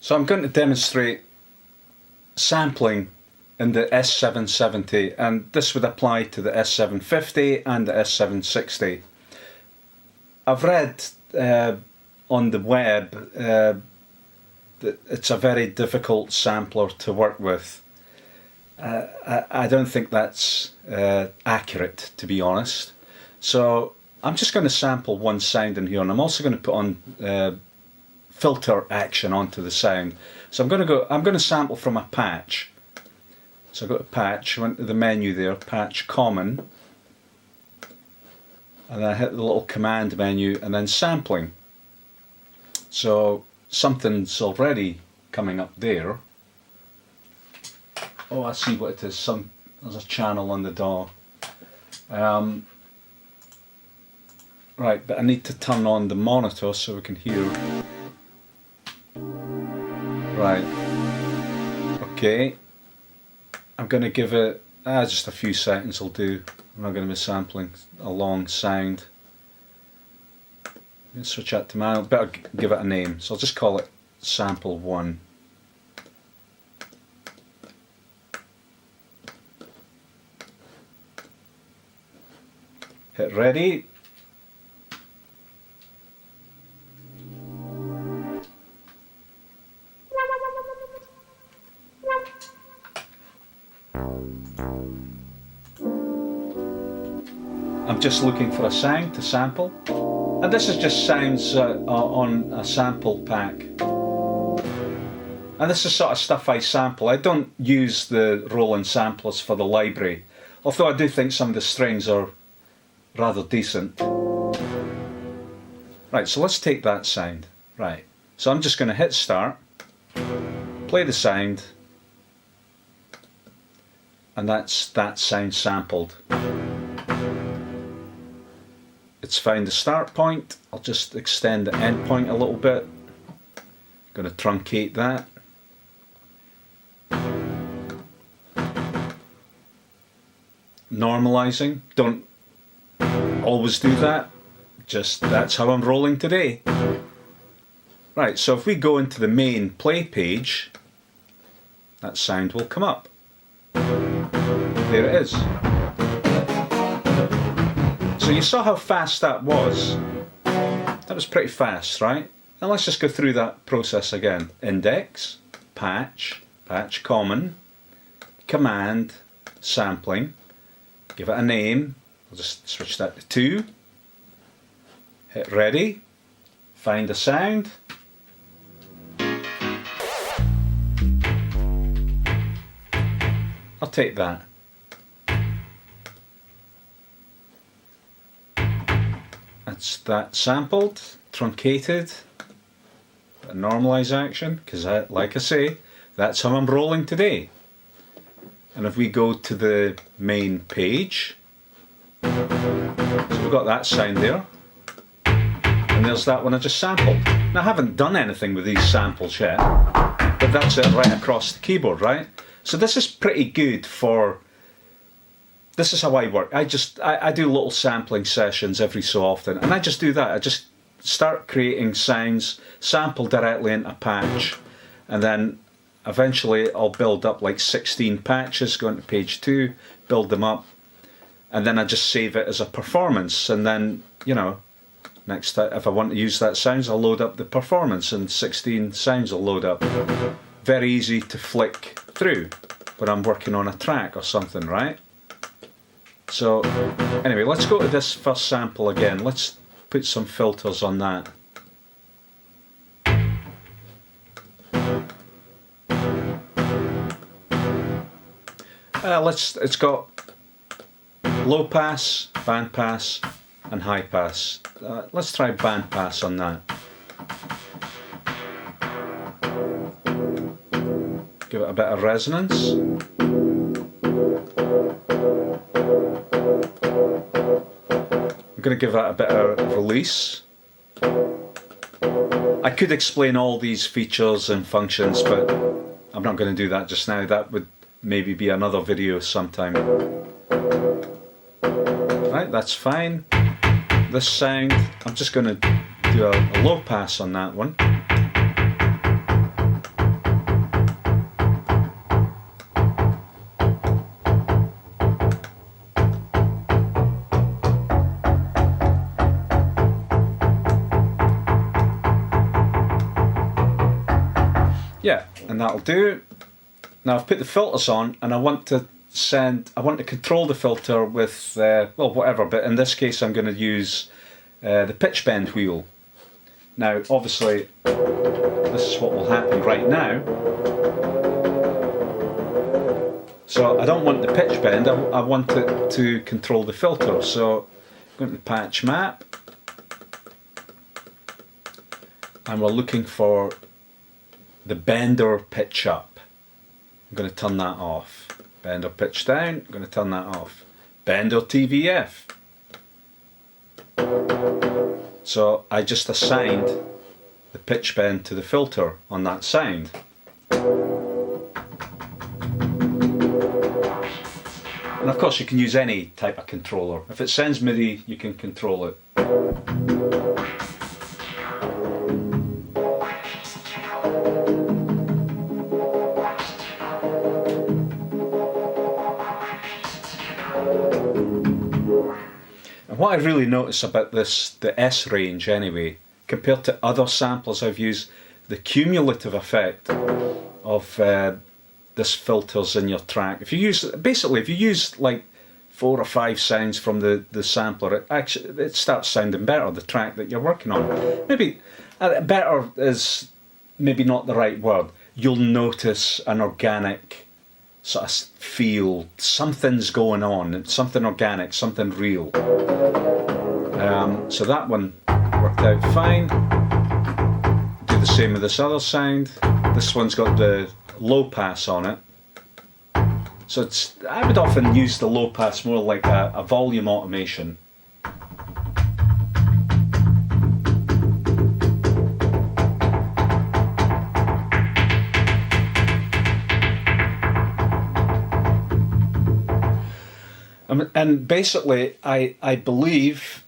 So I'm going to demonstrate sampling in the S770, and this would apply to the S750 and the S760. I've read on the web that it's a very difficult sampler to work with. I don't think that's accurate, to be honest. So I'm just going to sample one sound in here, and I'm also going to put on filter action onto the sound. So I'm going to sample from a patch. So I go to patch, went to the menu there, patch common, and then I hit the little command menu and then sampling. So something's already coming up there. Oh, I see what it is. There's a channel on the DAW. Right, but I need to turn on the monitor so we can hear. Right. Okay. I'm going to give it just a few seconds will do. I'm not going to be sampling a long sound. Let's switch that to manual. Better give it a name. So I'll just call it sample 1. Hit ready. I'm just looking for a sound to sample, and this is just sounds on a sample pack, and this is sort of stuff I sample. I don't use the Roland samplers for the library, although I do think some of the strings are rather decent. Right, so let's take that sound. Right, so I'm just going to hit start, play the sound, and that's that sound sampled. It's found the start point. I'll just extend the end point a little bit. Going to truncate that. Normalizing. Don't always do that. Just that's how I'm rolling today. Right, so if we go into the main play page, that sound will come up. There it is. So you saw how fast that was. That was pretty fast, right? Now let's just go through that process again. Index, patch, patch common, command, sampling, give it a name. I'll just switch that to 2. Hit ready, find a sound. I'll take that. That's that sampled, truncated, a normalize action, because like I say, that's how I'm rolling today. And if we go to the main page, so we've got that sound there, and there's that one I just sampled. Now I haven't done anything with these samples yet, but that's it right across the keyboard, right? So this is pretty good for. This is how I work. I do little sampling sessions every so often, and I just do that. I just start creating sounds, sample directly into a patch, and then eventually I'll build up like 16 patches, go into page 2, build them up, and then I just save it as a performance, and then, you know, next time if I want to use that sounds, I'll load up the performance, and 16 sounds will load up. Very easy to flick through when I'm working on a track or something, right? So anyway, let's go to this first sample again. Let's put some filters on that. It's got low pass, band pass and high pass. Let's try band pass on that. Give it a bit of resonance. I'm going to give that a bit of release. I could explain all these features and functions, but I'm not going to do that just now. That would maybe be another video sometime. Right, that's fine. This sound, I'm just going to do a low pass on that one. yeah, and that'll do. Now I've put the filters on, and I want to control the filter with, well, whatever, but in this case I'm going to use the pitch bend wheel. Now obviously this is what will happen right now. So I don't want the pitch bend, I want it to control the filter. So I'm going to the patch map, and we're looking for the bender pitch up. I'm going to turn that off. Bender pitch down, I'm going to turn that off. Bender TVF. So I just assigned the pitch bend to the filter on that sound. And of course you can use any type of controller. If it sends MIDI, you can control it. And what I really notice about this, the S range anyway, compared to other samplers I've used, the cumulative effect of this filters in your track. If you use, basically, if you use like 4 or 5 sounds from the sampler, it starts sounding better, the track that you're working on. Maybe better is maybe not the right word. You'll notice an organic sort of feel, something's going on, something organic, something real. So that one worked out fine. Do the same with this other sound. This one's got the low pass on it. So I would often use the low pass more like a volume automation. And basically, I believe,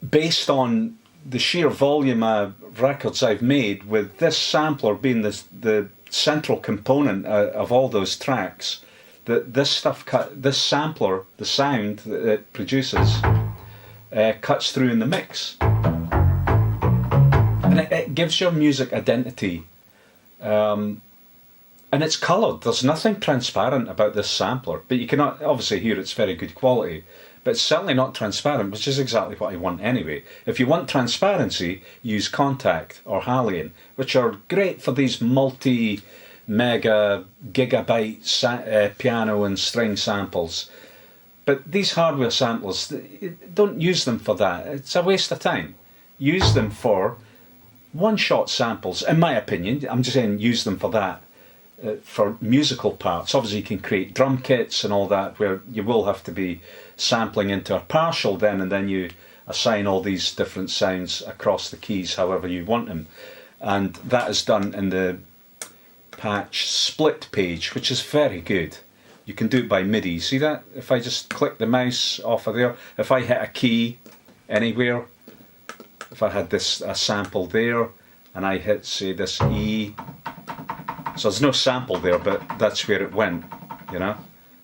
based on the sheer volume of records I've made, with this sampler being the central component of all those tracks, that this sampler, the sound that it produces, cuts through in the mix, and it gives your music identity. And it's coloured. There's nothing transparent about this sampler, but you cannot obviously hear it's very good quality, but it's certainly not transparent, which is exactly what I want anyway. If you want transparency, use Contact or Halion, which are great for these multi-mega gigabyte piano and string samples. But these hardware samplers, don't use them for that. It's a waste of time. Use them for one-shot samples, in my opinion. I'm just saying use them for that. For musical parts, obviously you can create drum kits and all that, where you will have to be sampling into a partial then, and then you assign all these different sounds across the keys however you want them, and that is done in the patch split page, which is very good. You can do it by MIDI. See that? If I just click the mouse off of there, if I hit a key anywhere, if I had this a sample there and I hit, say, this E, so there's no sample there, but that's where it went, you know.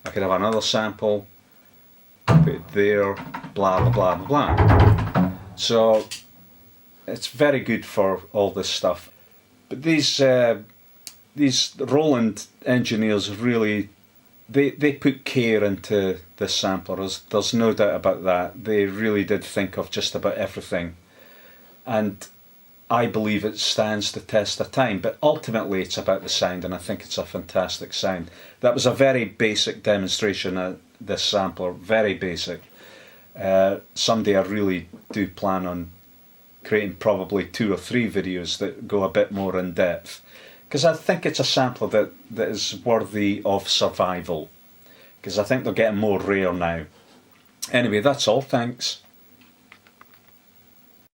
I could have another sample, put it there, blah, blah, blah, blah, blah. So it's very good for all this stuff. But these Roland engineers really, they put care into this sampler. There's no doubt about that. They really did think of just about everything. And I believe it stands the test of time, but ultimately it's about the sound, and I think it's a fantastic sound. That was a very basic demonstration of this sampler, very basic. Someday I really do plan on creating probably 2 or 3 videos that go a bit more in depth, because I think it's a sampler that is worthy of survival, because I think they're getting more rare now. Anyway, that's all, thanks.